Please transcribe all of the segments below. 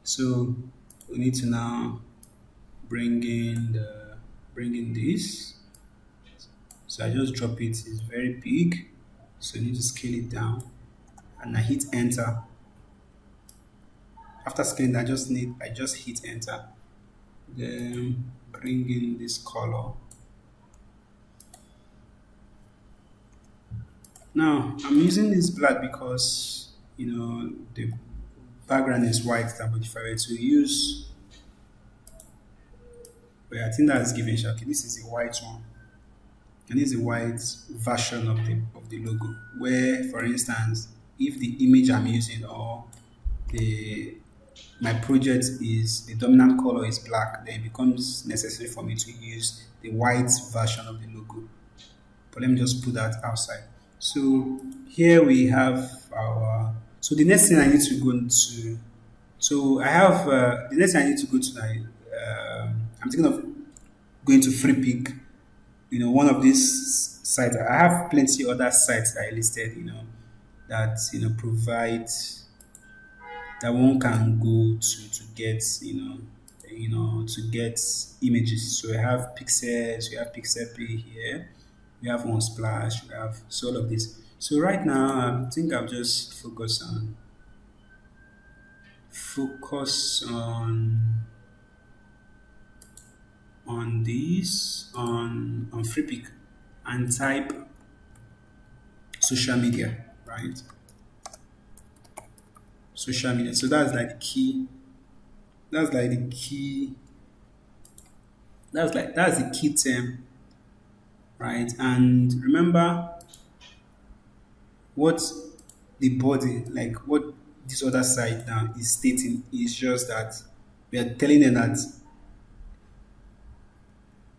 So we need to now bring in this. So I just drop it. It's very big, so you need to scale it down, and I hit enter. After scaling, I just hit enter. Then bring in this color. Now I'm using this black because the background is white. But if I were to use, well, I think that's given. Okay, this is a white one, and this is a white version of the logo. Where, for instance, if the image I'm using or the my project is the dominant color is black, then it becomes necessary for me to use the white version of the logo. But let me just put that outside. So here we have our. So the next thing I need to go into. So I have the next thing I need to go to. I'm thinking of going to FreePic. One of these sites. I have plenty other sites that I listed. That provide that one can go to get to get images. So we have pixels, we have pixelpay here, we have Unsplash, we have so all of this. So right now I think I'll just focus on this on FreePic and type social media, right? Social media. So that's like the key. That's like the key. That's the key term, right? And remember what the body, like what this other side now is stating, is just that we are telling them that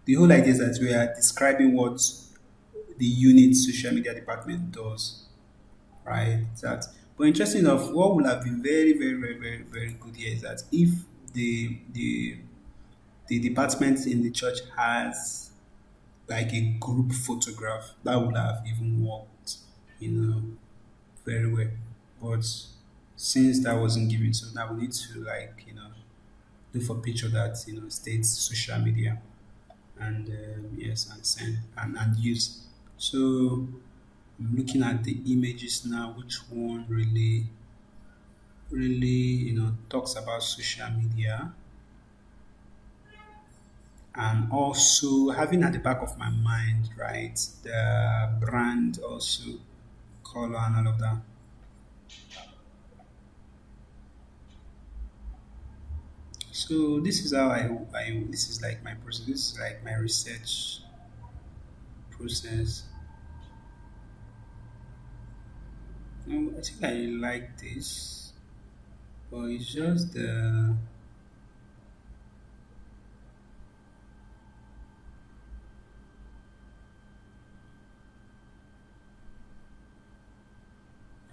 the whole idea is that we are describing what the unit social media department does, right? That, but interesting enough, what would have been very, very, very, very, very good here is that if the department in the church has like a group photograph, that would have even worked, very well. But since that wasn't given, so now we need to like look for picture that states social media and yes, and send and use. So I'm looking at the images now. Which one really talks about social media, and also having at the back of my mind, right, the brand also color and all of that. So this is how I this is like my process. This is like my research process. I think I like this, but it's just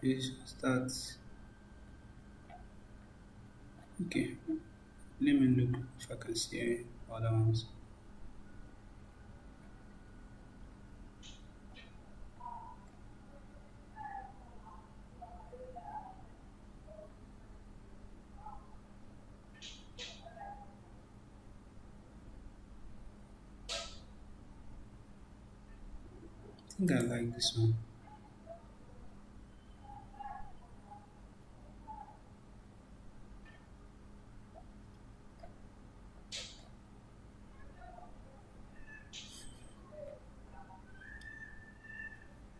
it's just that. Okay, let me look if I can see other ones. I think I like this one.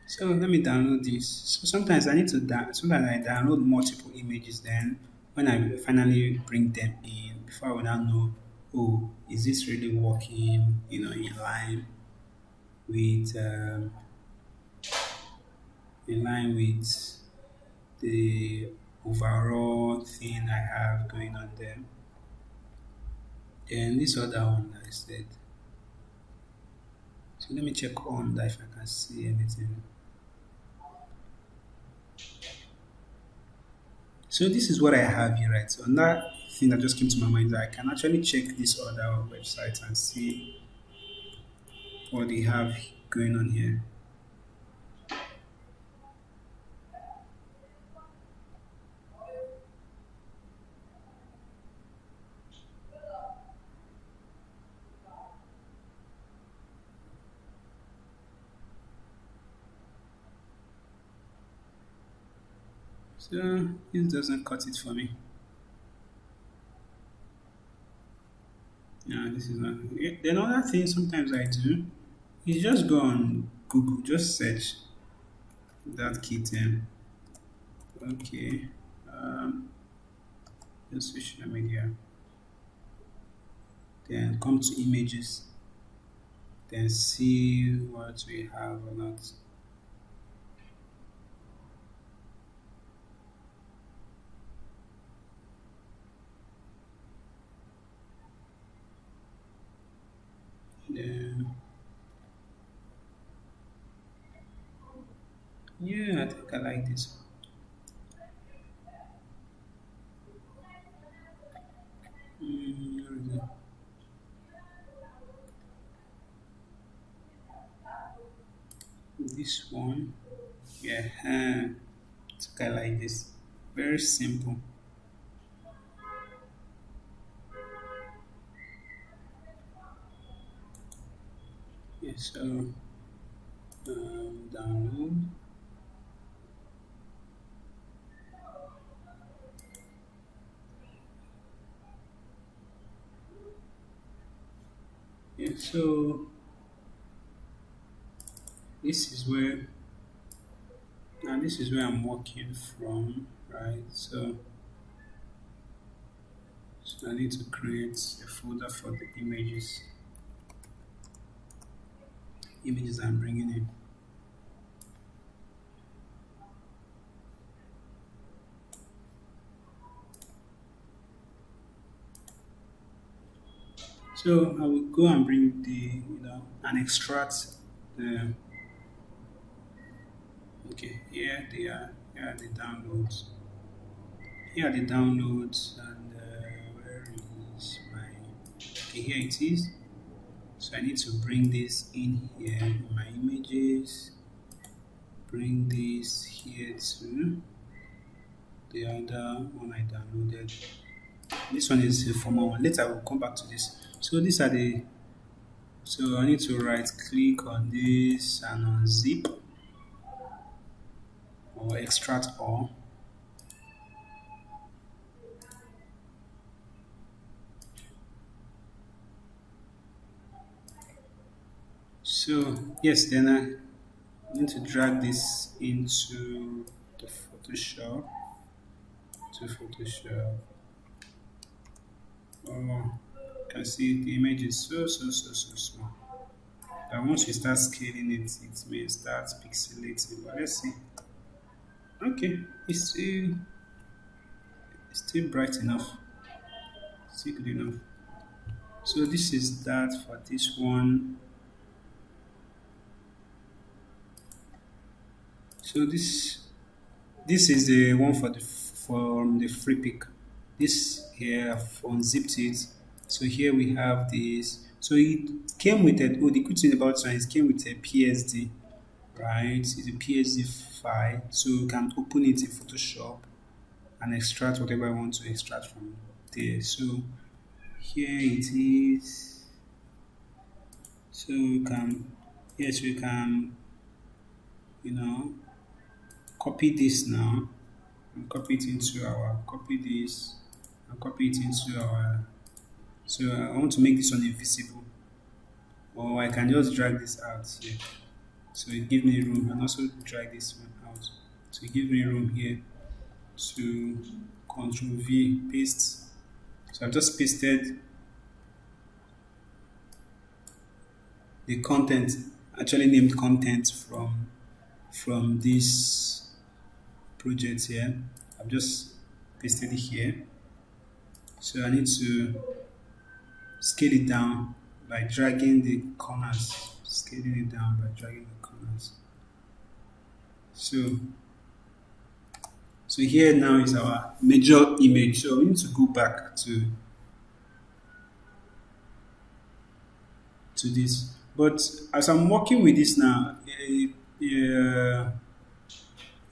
So let me download this. So sometimes I need to sometimes I download multiple images. Then when I finally bring them in, before I will now know, oh, is this really working? In line with the overall thing I have going on there. Then this other one that I said. So let me check on that if I can see anything. So this is what I have here, right? So another thing that just came to my mind is that I can actually check this other website and see what they have going on here. So this doesn't cut it for me. Yeah, this is not. Yeah, then another thing sometimes I do is just go on Google, just search that kitten. Okay. Um, just social media. Then come to images. Then see what we have or not. Then yeah, I think I like this. Where is it? This one. Yeah, I think I like this. Very simple. Yeah, so download. Yeah, so this is where now this is where I'm working from, right? So I need to create a folder for the images I'm bringing in. So I will go and bring and extract the okay, here are the downloads. Here are the downloads and where is my okay, here it is. So I need to bring this in here in my images, bring this here to the other one I downloaded. This one is the former one. Later we'll come back to this. So these are the so I need to right click on this and unzip or extract all. So yes, then I need to drag this into the Photoshop to Photoshop. Oh, you can see the image is so small. And once we start scaling it, it may start pixelating. But let's see. Okay, it's still bright enough, still good enough. So this is that for this one. So this is the one for the from the free pick. This here I've unzipped it. So here we have this. So it came with a oh the good thing about it is it came with a PSD, right? It's a PSD file. So you can open it in Photoshop and extract whatever I want to extract from there. So here it is. So you can yes we can you know copy this now and copy it into our copy this and copy it into our so I want to make this one invisible or I can just drag this out here so it gives me room and also drag this one out so it gives me room here to control V paste so I've just pasted the content actually named content from this project here I've just pasted it here so I need to scale it down by dragging the corners, scaling it down by dragging the corners. So, so here now is our major image. So we need to go back to this. But as I'm working with this now,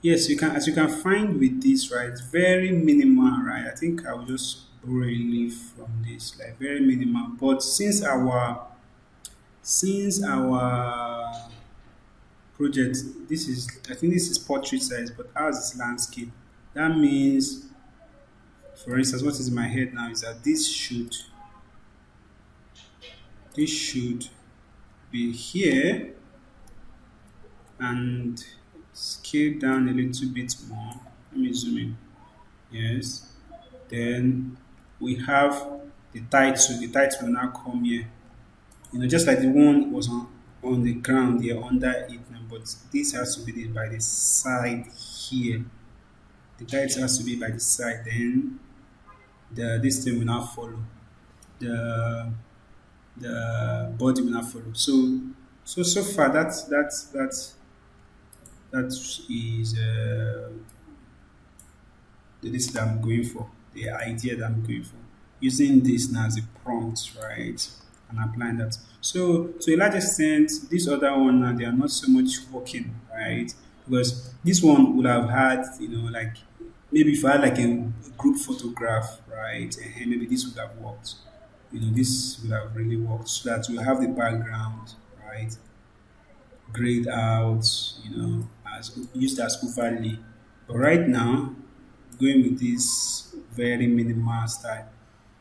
yes, you can as you can find with this, right? Very minimal, right? I think I will just borrow a leaf from this, like very minimal. But since our project, this is I think this is portrait size, but ours is landscape. That means, for instance, what is in my head now is that this should be here and scale down a little bit more. Let me zoom in. Yes. Then we have the title. The title will now come here. Just like the one was on the ground here under it now, but this has to be by the side here. The title has to be by the side. Then this thing will now follow. The the body will not follow. So far that is the this that I'm going for, the idea that I'm going for. Using this now as a prompt, right? And applying that. So to a large extent, this other one now they are not so much working, right? Because this one would have had, like maybe if I had like a group photograph, right? And maybe this would have worked. This would have really worked so that we have the background, right? Grayed out, as used as overlay. But right now, going with this very minimal style.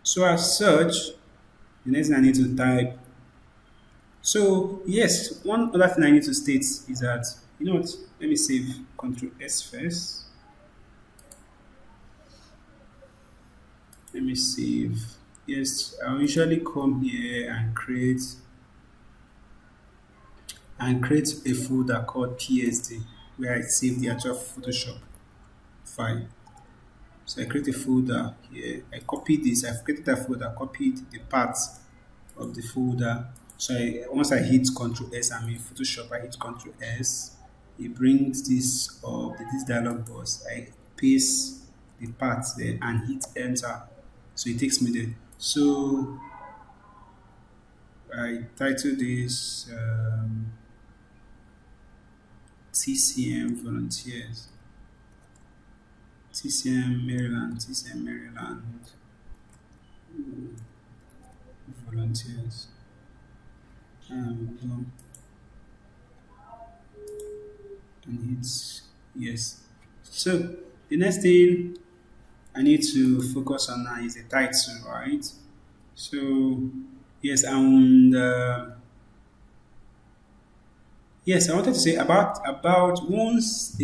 So as such, the next thing I need to type. So yes, one other thing I need to state is that what? Let me save Control S first. Let me save. Yes, I'll usually come here and create a folder called PSD where I save the actual Photoshop file. So I create a folder here. I copy this. I've created a folder, copied the parts of the folder. So once I hit Control S, I'm in Photoshop. I hit Control S. It brings this up, this dialog box. I paste the parts there and hit Enter. So it takes me there. So I title this TCM volunteers. TCM Maryland volunteers. Boom. And it's yes. So the next thing I need to focus on now is the title, right? So yes, and yes, I wanted to say about once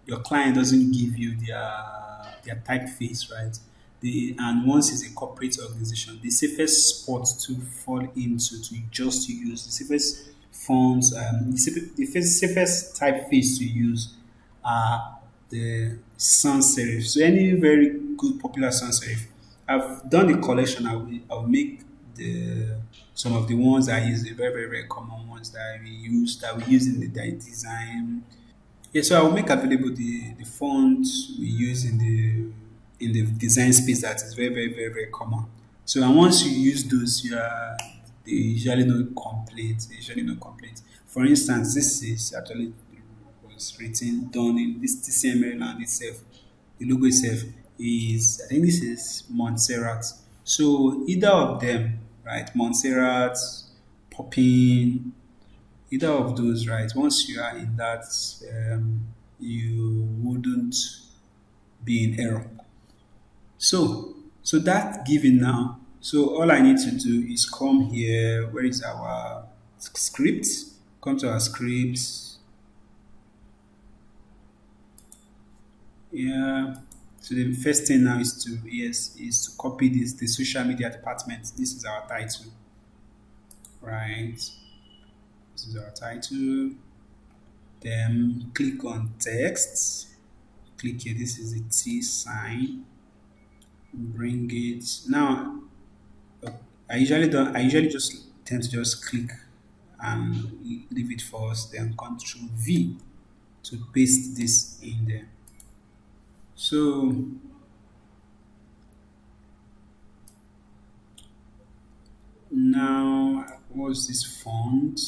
your client doesn't give you their typeface, right? And once it's a corporate organization, the safest spot to fall into to just use the safest fonts, the safest typeface to use are the sans serif. So any very good popular sans serif. I've done the collection. I will make the some of the ones I use, the very very very common ones that we use in the design. Yeah, so I will make available the font we use in the design space that is very very very very common. So and once you use those, they usually no complaints. They usually no complaints. For instance, this is actually was written done in this TCM land itself. The logo itself is, I think this is Montserrat. So either of them, right? Montserrat, Poppin, either of those, right? Once you are in that, you wouldn't be in error. So that given now, so all I need to do is come here. Where is our script? Come to our script. Yeah. So the first thing now is to copy this the social media department. This is our title, right? This is our title. Then click on text. Click here. This is the T sign. Bring it now. I usually don't. I usually just tend to just click and leave it first. Then Control V to paste this in there. So now, what's this font?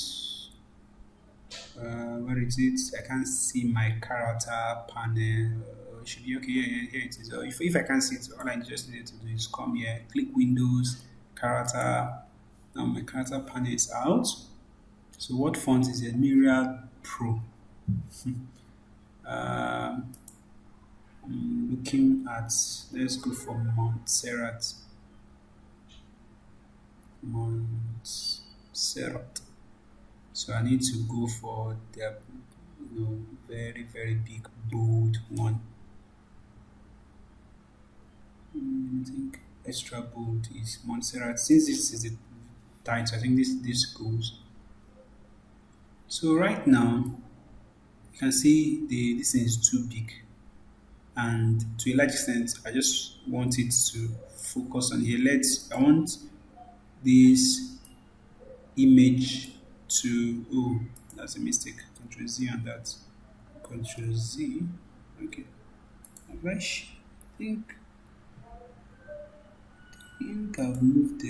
Where is it? I can't see my character panel. It should be okay. Here it is. If I can't see it, all I just need to do is come here, click Windows, character. Now my character panel is out. So what font is it? Myriad Pro. Um, looking at, let's go for Montserrat. Montserrat. So I need to go for the very very big bold one. I think extra bold is Montserrat. Since this is the title, I think this goes. So right now you can see this thing is too big, and to a large extent I just want it to focus on here. I want this image to, oh, that's a mistake. Control Z on that. Control Z. Okay. Think think I've moved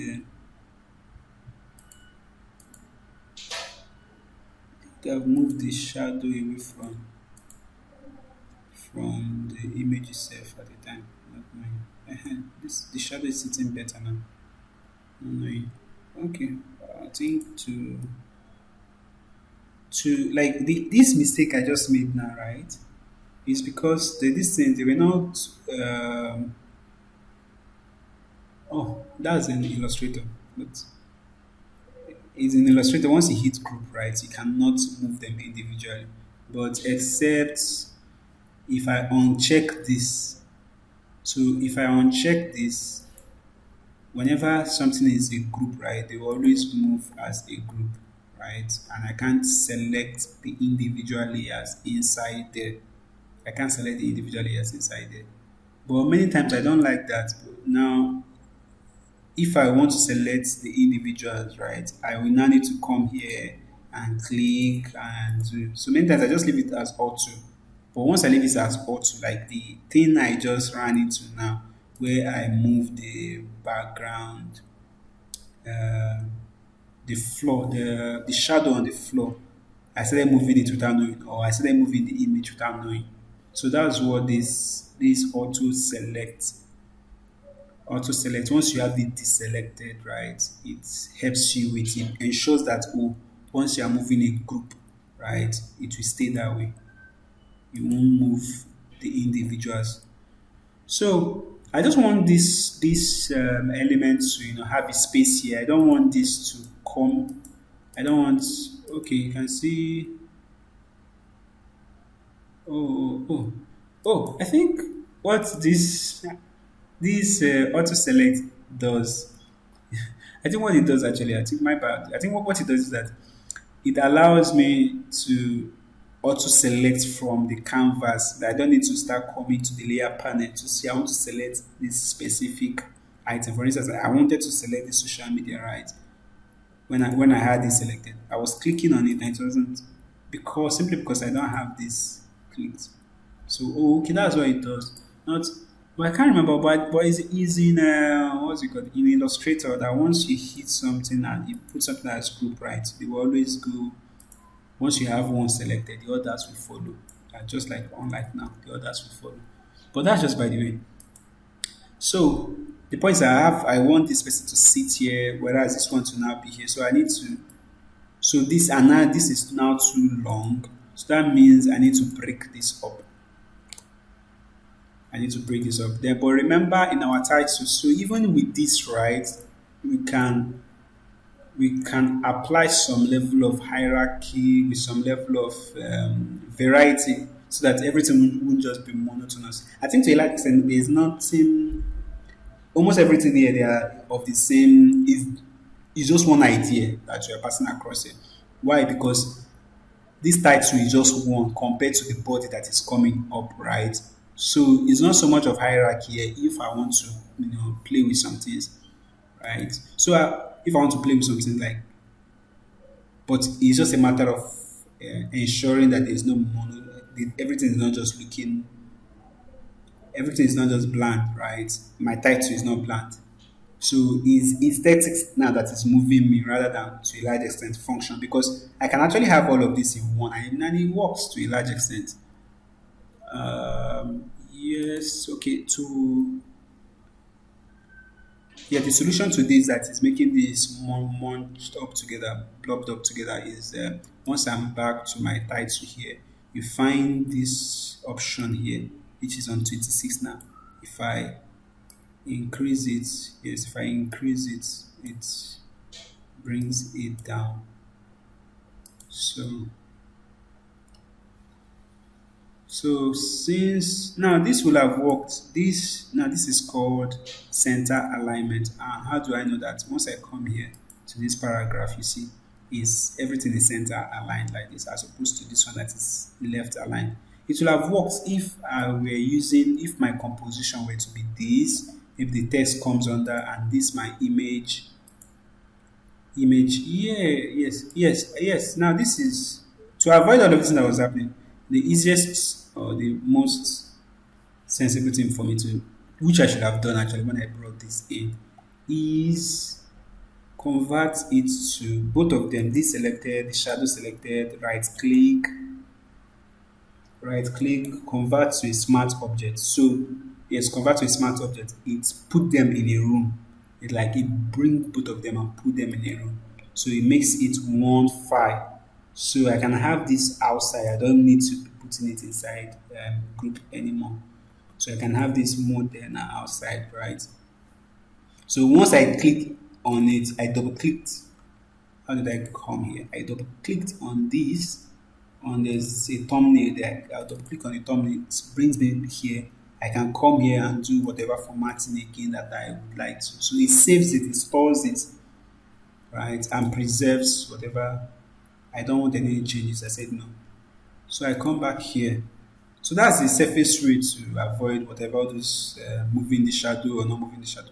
the shadow away from the image itself at the time. Not knowing. This the shadow is sitting better now. Not knowing. Okay. I think to like this mistake I just made now, right? Is because this thing they were not. Oh, that's an illustrator, but it's an illustrator. Once you hit group, right, you cannot move them individually. But except if I uncheck this, so if I uncheck this, whenever something is a group, right, they will always move as a group, right? And I can't select the individual layers inside there. I can't select the individual layers inside there. But many times I don't like that. Now, if I want to select the individuals, right, I will now need to come here and click and do. So many times I just leave it as auto. But once I leave it as auto, like the thing I just ran into now, where I move the background, uh, the floor, the shadow on the floor, I started moving it without knowing, or I started moving the image without knowing. So that's what this auto select. Once you have it deselected, right, it helps you with it, ensures that, oh, once you are moving a group, right, it will stay that way. You won't move the individuals. So I just want this element to have a space here. I don't want this to come. I don't want. Okay, you can see. Oh, oh, oh! I think what this auto select does. I think what it does actually. I think my bad. I think what it does is that it allows me to auto select from the canvas. That I don't need to start coming to the layer panel to see. I want to select this specific item. For instance, I wanted to select the social media, right? When I had this selected, I was clicking on it and it wasn't, because simply because I don't have this clicked. So, oh, okay, that's what it does. Not, but I can't remember. But is in what's it called, in Illustrator, that once you hit something and you put something as group, right, they will always go. Once you have one selected, the others will follow. Just like unlike now, the others will follow. But that's just by the way. So the point is, I want this person to sit here, whereas this one to now be here. So I need to. So this is now too long. So that means I need to break this up. I need to break this up there. But remember in our title, so even with this, right, we can we can apply some level of hierarchy with some level of variety so that everything won't just be monotonous. I think to a large extent, there's nothing, almost everything here they are of the same, is just one idea that you're passing across it. Why? Because this title is just one compared to the body that is coming up, right? So it's not so much of hierarchy here if I want to, play with some things, right? So if I want to play with something like, but it's just a matter of ensuring that there's no mono, everything is not just looking, everything is not just bland, right? My title is not bland. So it's text now that is moving me rather than to a large extent function, because I can actually have all of this in one and it works to a large extent. Yes, okay. To Yeah, the solution to this that is making this more munched up together, blobbed up together is once I'm back to my title here, you find this option here, which is on 26 now. If I increase it, yes, if I increase it, it brings it down. So since now this will have worked, this is called center alignment. And how do I know that? Once I come here to this paragraph, you see, is everything is center aligned like this, as opposed to this one that is left aligned. It will have worked if I were using, if my composition were to be this, if the text comes under and this my image. Yeah, yes. Now this is to avoid all of this that was happening. The easiest or the most sensible thing for me to, which I should have done actually when I brought this in, is convert it to both of them. This selected, the shadow selected, right click, convert to a smart object. So yes, convert to a smart object. It put them in a room. It bring both of them and put them in a room. So it makes it one file. So I can have this outside. I don't need to be putting it inside group anymore. So I can have this mode there now outside, right? So once I click on it, I double clicked. How did I come here? I double clicked on this. On there's a thumbnail there. I'll double click on the thumbnail. It brings me here. I can come here and do whatever formatting again that I would like to. So it saves it, it stores it, right, and preserves whatever. I don't want any changes. I said no. So I come back here. So that's the safest way to avoid whatever those moving the shadow or not moving the shadow.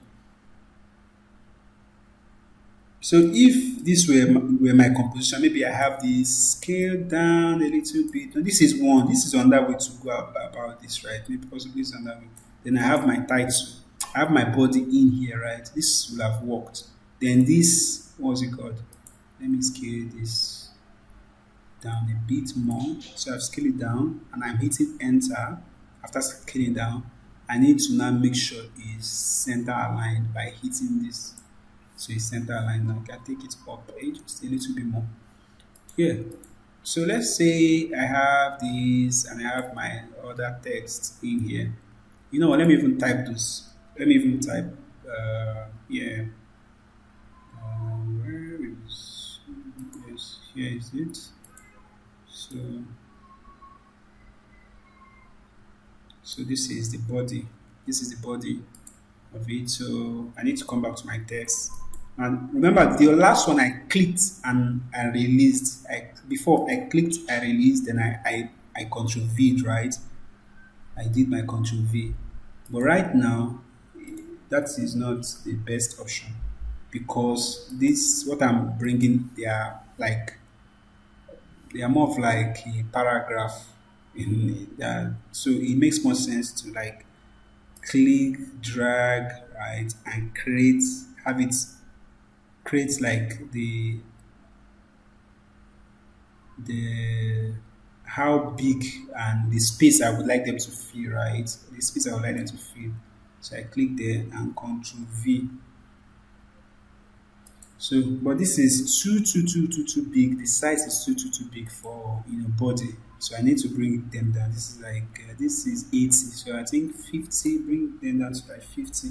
So if this were my composition, maybe I have this scale down a little bit. No, this is one. This is another way to go about this, right? Maybe possibly it's another way. Then I have my title. I have my body in here, right? This will have worked. Then this, what's it called? Let me scale this down a bit more. So I've scaled it down and I'm hitting enter. After scaling down, I need to now make sure it's center aligned by hitting this. So it's center aligned now. I can take it up just a little bit more. Yeah. So let's say I have this and I have my other text in here. You know what? Let me even type this. Let me even type, yeah. Where is, yes, here is it. So this is the body. This is the body of it. So I need to come back to my text. And remember, the last one I clicked and I released. Before I clicked, I released, then I control V, right? I did my control V. But right now, that is not the best option because this, what I'm bringing, they are more of like a paragraph in that. So it makes more sense to like click, drag, right, and have it create like the how big and the space I would like them to fill, right? The space I would like them to fill. So I click there and Control V. So, but this is too big. The size is too big for body. So I need to bring them down. This is like this is 80. So I think 50. Bring them down to like 50.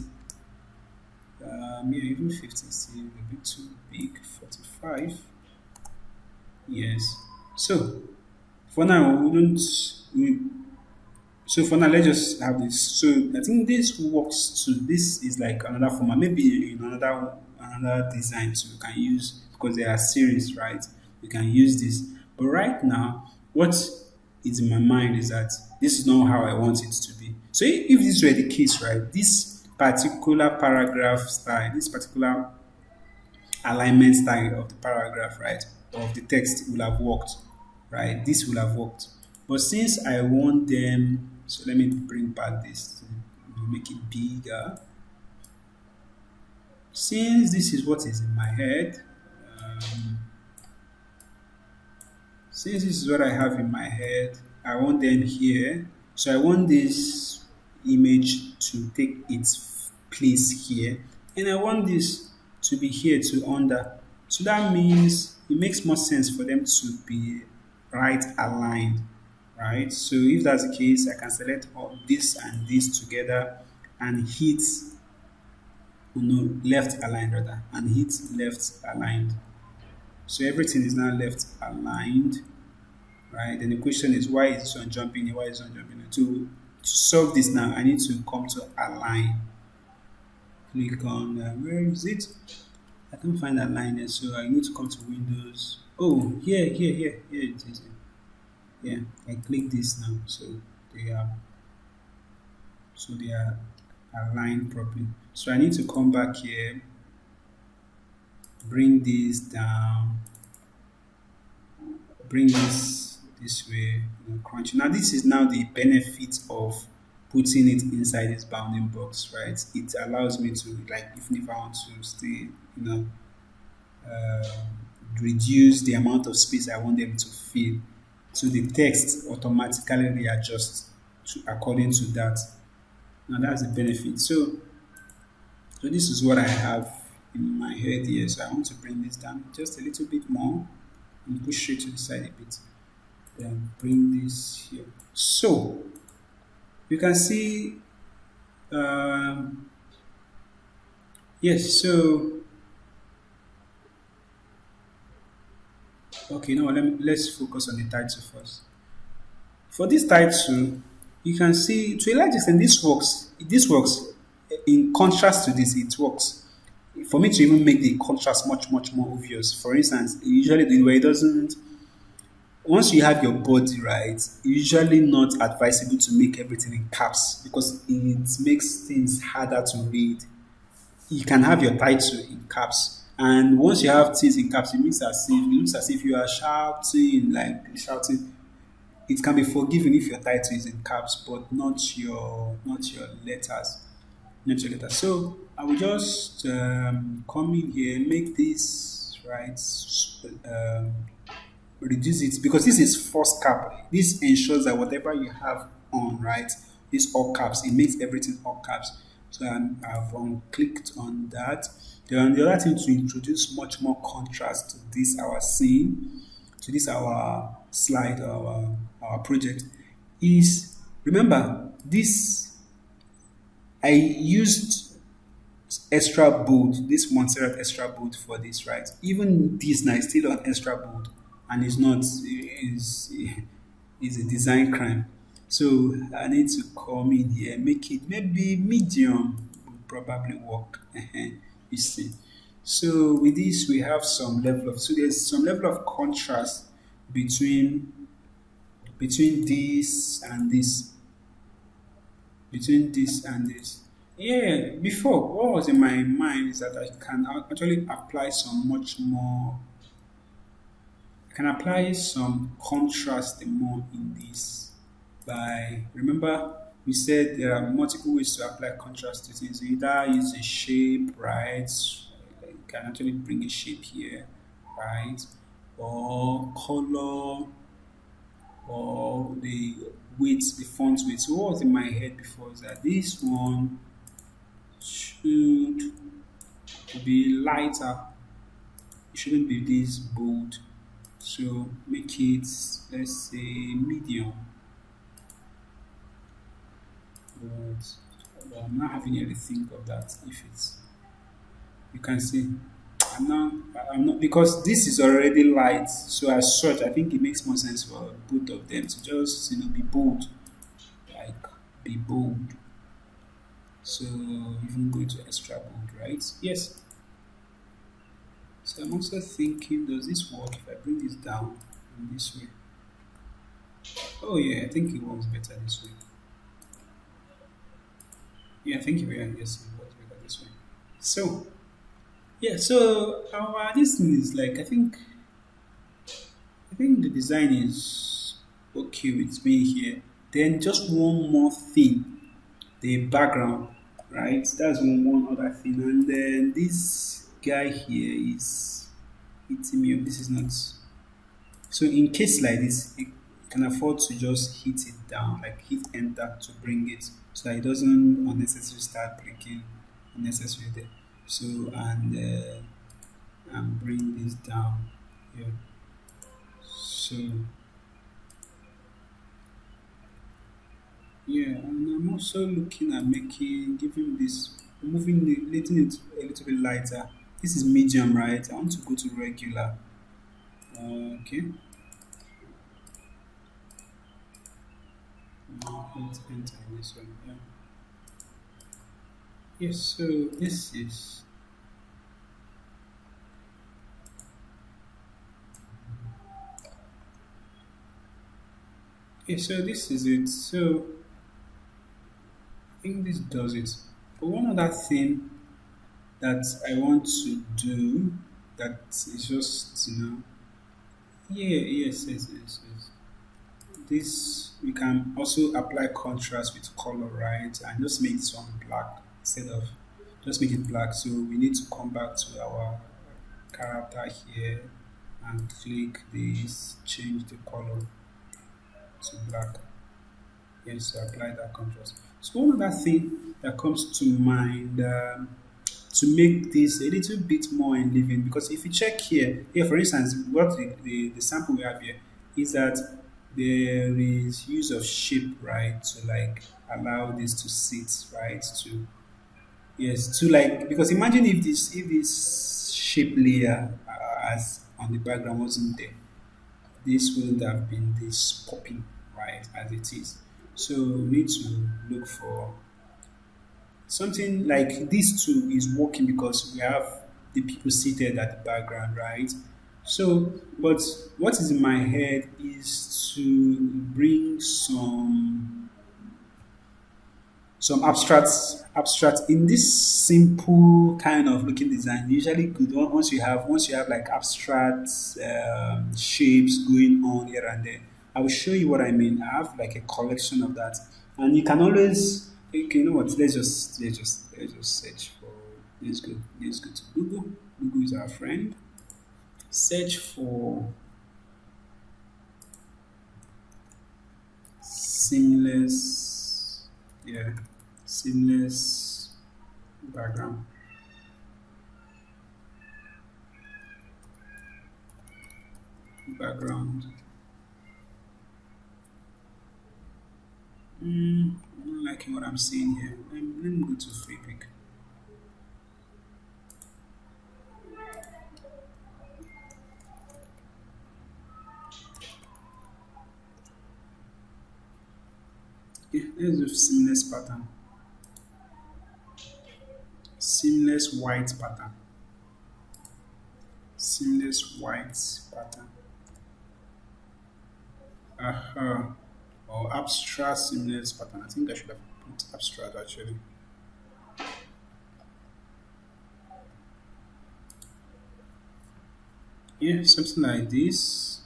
Yeah, even 50 is still a bit too big. 45. Yes. So for now, we wouldn't. So for now, let's just have this. So I think this works too. This is like another format, maybe in another design too. You can use because they are series, right? You can use this. But right now, what is in my mind is that this is not how I want it to be. So if this were the case, right, this particular paragraph style, this particular alignment style of the paragraph, right, of the text will have worked, right? This will have worked. But since I want them, so let me bring back this to make it bigger. Since this is what is in my head, since this is what I have in my head, I want them here. So I want this image to take its place here. And I want this to be here to under. So that means it makes more sense for them to be right aligned. right? So if that's the case, I can select all this and this together and hit, left aligned rather, and hit left aligned. So everything is now left aligned, right? Then the question is, why is this one jumping here? Why is this one jumping here? To solve this now, I need to come to align. Click on, where is it? I can't find align there, so I need to come to Windows. Oh, here it is. Yeah, I click this now, so they are they are aligned properly. So I need to come back here, bring this down, bring this way, crunch. Now this is now the benefit of putting it inside this bounding box, right? It allows me to, like, even if I want to stay, uh, reduce the amount of space I want them to fill, so the text automatically readjusts to according to that. Now that's the benefit. So this is what I have in my head here. So I want to bring this down just a little bit more and push it to the side a bit. Then bring this here. So you can see, um, yes. So okay, no, let's focus on the title first. For this title, you can see to a large extent this works. This works in contrast to this. It works for me to even make the contrast much more obvious. For instance, usually the way it doesn't. Once you have your body right, it's usually not advisable to make everything in caps because it makes things harder to read. You can have your title in caps. And once you have things in caps, it looks as if you are shouting, like shouting. It can be forgiven if your title is in caps, but not your letters. Not your letters. So I will just come in here, make this right, reduce it because this is first cap. This ensures that whatever you have on, right, is all caps. It makes everything all caps. So I've clicked on that. Then the other thing to introduce much more contrast to this our scene, to this our slide, our project, is remember this I used extra bold, this Montserrat extra bold for this, right? Even this now is still on extra bold and is not is a design crime. So I need to come in here, make it maybe medium would probably work. You see. So with this we have some level of, so there's some level of contrast between this and this, between this and this. Yeah, before what was in my mind is that I can actually apply some much more, I can apply some contrast more in this by, remember we said there are multiple ways to apply contrast to things. You either use a shape, right? You can actually bring a shape here, right? Or color, or the weight, the font weight. So what was in my head before is that this one should be lighter. It shouldn't be this bold. So make it, let's say, medium. But I'm not having any think of that. If it's, you can see, I'm not, I'm not, because this is already light. So as such, I think it makes more sense for both of them to just be bold, like be bold. So even go to extra bold, right? Yes. So I'm also thinking, does this work if I bring this down in this way? Oh yeah, I think it works better this way. Yeah, I think it will. Yes, it works better this way. So yeah, so our this thing is like, I think the design is okay with me here. Then just one more thing, the background, right? That's one other thing. And then this guy here is hitting me up. This is not. So in case like this, you can afford to just hit it down, like hit enter to bring it, so that it doesn't unnecessarily start breaking unnecessary there. So and bring this down here. So Yeah, and I'm also looking at making, giving this, moving, letting it a little bit lighter. This is medium, right? I want to go to regular. Okay. Let's enter this one. Yeah. Yes, so this is, yeah, so this is it. So I think this does it. But one other thing that I want to do that is just, yeah, yes. This, we can also apply contrast with color, right? And just make this one black instead of just make it black. So we need to come back to our character here and click this, change the color to black. Yes, to apply that contrast. So one other thing that comes to mind, to make this a little bit more in living, because if you check here for instance, what the sample we have here is that there is use of shape, right, to like allow this to sit, right, to, yes, to like, because imagine if this shape layer as on the background wasn't there, this wouldn't have been this popping, right, as it is. So we need to look for something like this too is working because we have the people seated at the background, right? So, but what is in my head is to bring some abstract in this simple kind of looking design. Usually good once you have like abstract shapes going on here and there. I will show you what I mean. I have like a collection of that, and you can always, okay, you know what, let's just search for, let's go to Google. Google is our friend. Search for seamless, yeah, seamless background. Background. I'm not liking what I'm seeing here. Let me go to free pick. Okay, let's do seamless pattern. Seamless white pattern. Seamless white pattern. Or abstract seamless pattern. I think I should have put abstract actually. Yeah, something like this.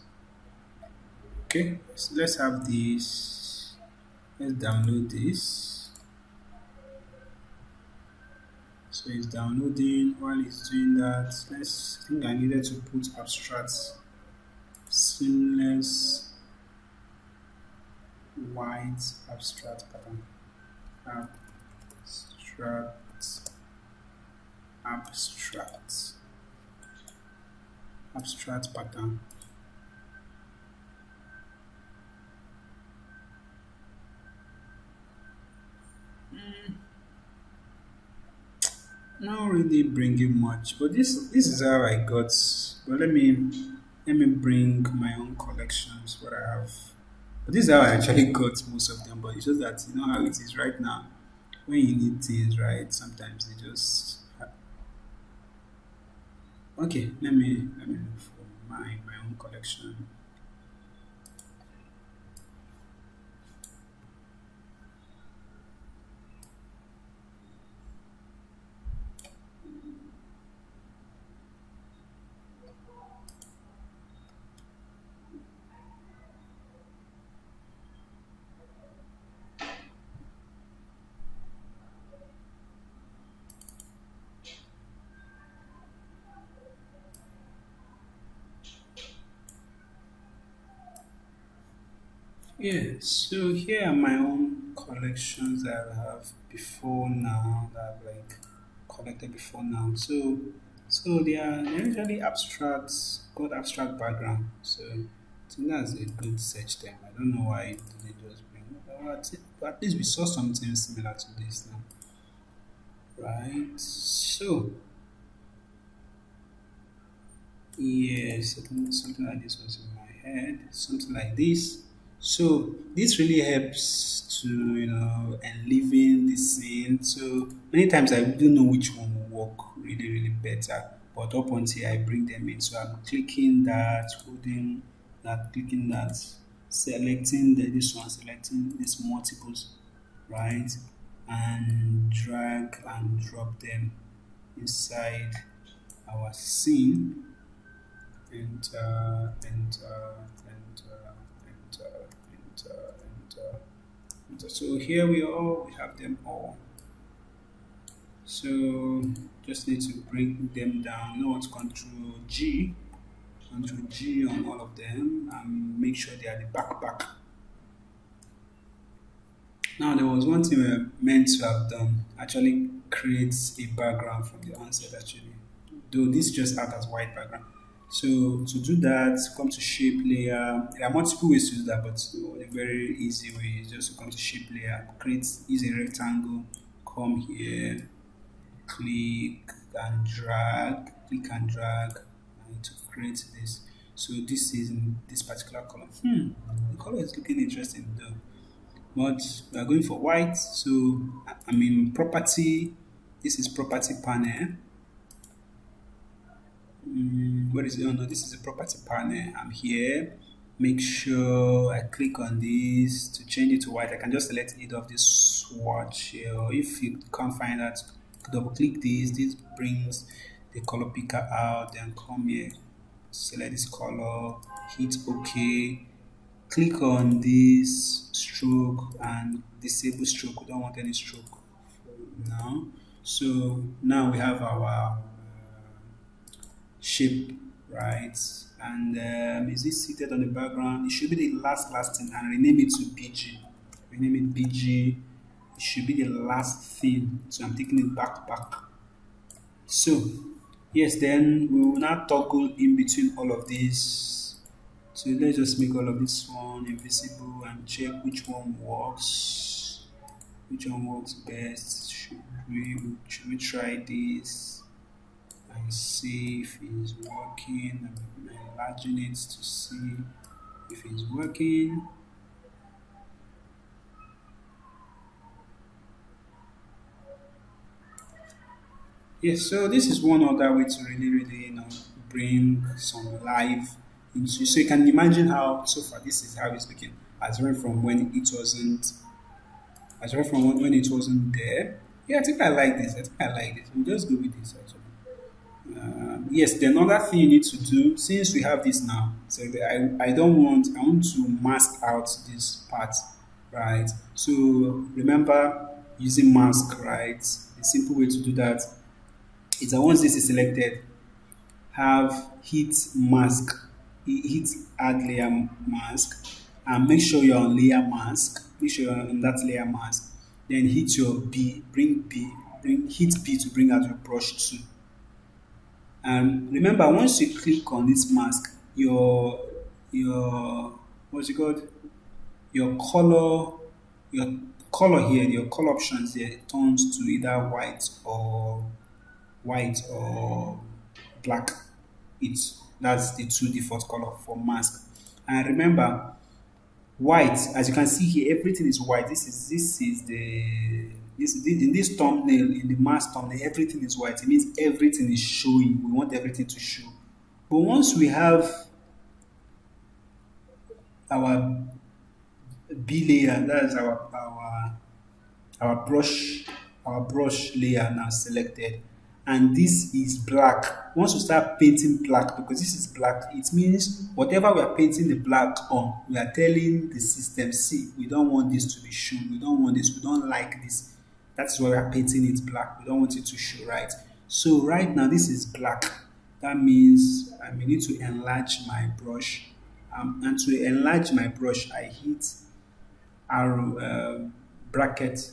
Okay, so let's have this. Let's download this. So it's downloading. While it's doing that, let's, I think I needed to put abstract seamless white abstract pattern. Abstract, abstract, abstract pattern. Not really bringing much, but this is how I got. But let me bring my own collections. What I have. But this is how I actually got most of them. But it's just that you know how it is right now. When you need things right, sometimes they just. Okay, let me look for my own collection. Yeah, so here are my own collections that I have before now that I've like collected before now. So they're usually abstract, got abstract background. So I think that's a good search term. I don't know why they just bring. At least we saw something similar to this now, right? So, yes, I think something like this was in my head, something like this. So this really helps to enliven the scene. So many times I don't know which one will work really better, but up until I bring them in, so I'm clicking that, holding that, clicking that, selecting this one, selecting these multiples, right, and drag and drop them inside our scene enter, enter, enter, enter, enter, enter, enter. So here we have them all. So just need to break them down. You know what? Control G on all of them, and make sure they are the back. Now there was one thing we were meant to have done. Actually, creates a background from the onset. Actually, though this just act as white background. So to do that, come to shape layer. There are multiple ways to do that, but a very easy way is just to come to shape layer, use a rectangle, come here, click and drag, and to create this. So this is in this particular color. The color is looking interesting though. But we are going for white. So I'm in property. This is property panel. What is it? Oh no, this is a property panel. I'm here. Make sure I click on this to change it to white. I can just select either of this swatch here. Or if you can't find that, double click this. This brings the color picker out. Then come here, select this color, hit OK. Click on this stroke and disable stroke. We don't want any stroke now. So now we have our shape, right? And is this seated on the background? It should be the last thing, and rename it to BG. Rename it BG. It should be the last thing. So I'm taking it back. So yes, then we will now toggle in between all of these. So let's just make all of this one invisible and check which one works. Which one works best? Should we try this and see if it's working? I'm enlarging it to see if it's working. Yes, so this is one other way to really bring some life into. So you can imagine how so far this is how it's looking as well from when it wasn't when it wasn't there. Yeah, I think I like this. We'll just go with this actually. Yes, the another thing you need to do since we have this now. So I want to mask out this part, right? So remember using mask, right? A simple way to do that is that once this is selected, have hit mask, hit add layer mask, and make sure you're on layer mask. Make sure you're on that layer mask. Then hit your hit B to bring out your brush 2. And remember, once you click on this mask, your what's it called? Your color, your color here, your color options here turns to either white or black. That's the two default color for mask. And remember, white, as you can see here, everything is white. In this thumbnail, in the mask thumbnail, everything is white. It means everything is showing. We want everything to show. But once we have our B layer, that's our brush layer now selected, and this is black. Once we start painting black, because this is black, it means whatever we are painting the black on, we are telling the system, see, we don't want this to be shown, we don't want this, we don't like this. That's why we are painting it black. We don't want it to show, right? So right now this is black. That means I may need to enlarge my brush. And to enlarge my brush, I hit arrow bracket.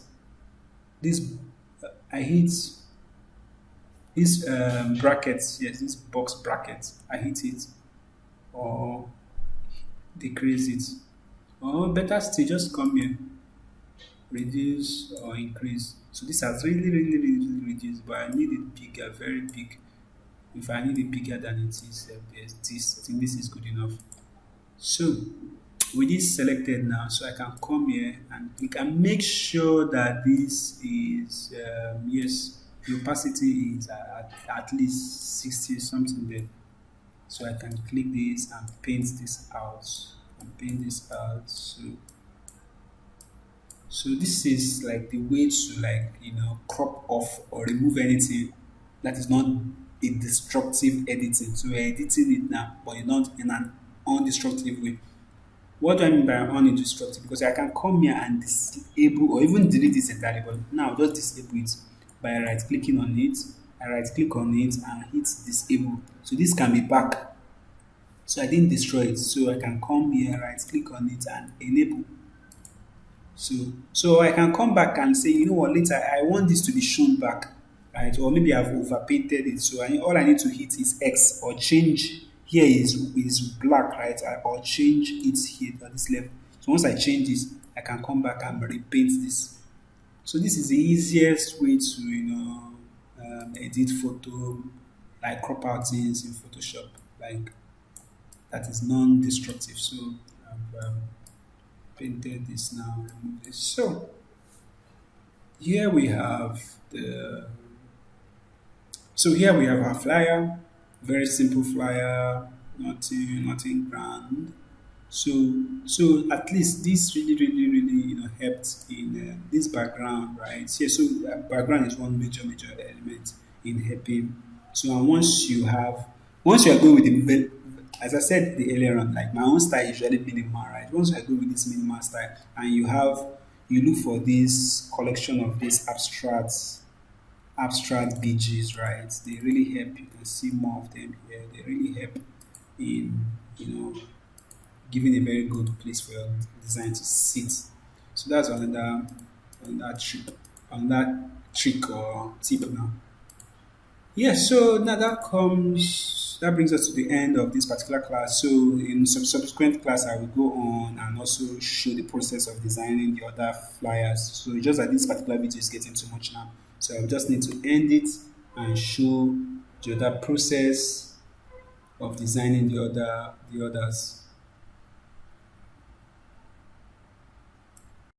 I hit this brackets. Yes, this box bracket. I hit it or decrease it. Or better still, just come here reduce or increase. So this has really reduced, but I need it bigger, very big. If I need it bigger than it is, there's this. I think this is good enough. So with this selected now, so I can come here and click and make sure that this is yes, the opacity is at least 60 something there. So I can click this and paint this out and paint this out. So this is like the way to, like, crop off or remove anything that is not a destructive editing. So we're editing it now, but not in an undestructive way. What do I mean by undestructive? Because I can come here and disable or even delete this entirely, but now just disable it by right clicking on it. I right click on it and hit disable. So this can be back. So I didn't destroy it. So I can come here, right click on it and enable. So I can come back and say, you know what, later I want this to be shown back, right? Or maybe I've overpainted it. So all I need to hit is X or change here is black, right? Or change it here at this level. So once I change this, I can come back and repaint this. So this is the easiest way to, edit photo, like crop out things in Photoshop, like that is non-destructive. So I've painted this now, remove this. So here we have the here we have our flyer, very simple flyer, nothing grand. So at least this really helped in this background, right? Yeah, so background is one major element in helping. So and once you are going with as I said the earlier on, like my own style is usually minimal, right? Once I go with this minimal style and you look for this collection of these abstract BGs, right? They really help. You can see more of them here. They really help in, giving a very good place for your design to sit. So that's another trick or tip now. Yes, so now that brings us to the end of this particular class. So in some subsequent class, I will go on and also show the process of designing the other flyers. So it's just that this particular video is getting too much now. So I just need to end it and show the other process of designing the others.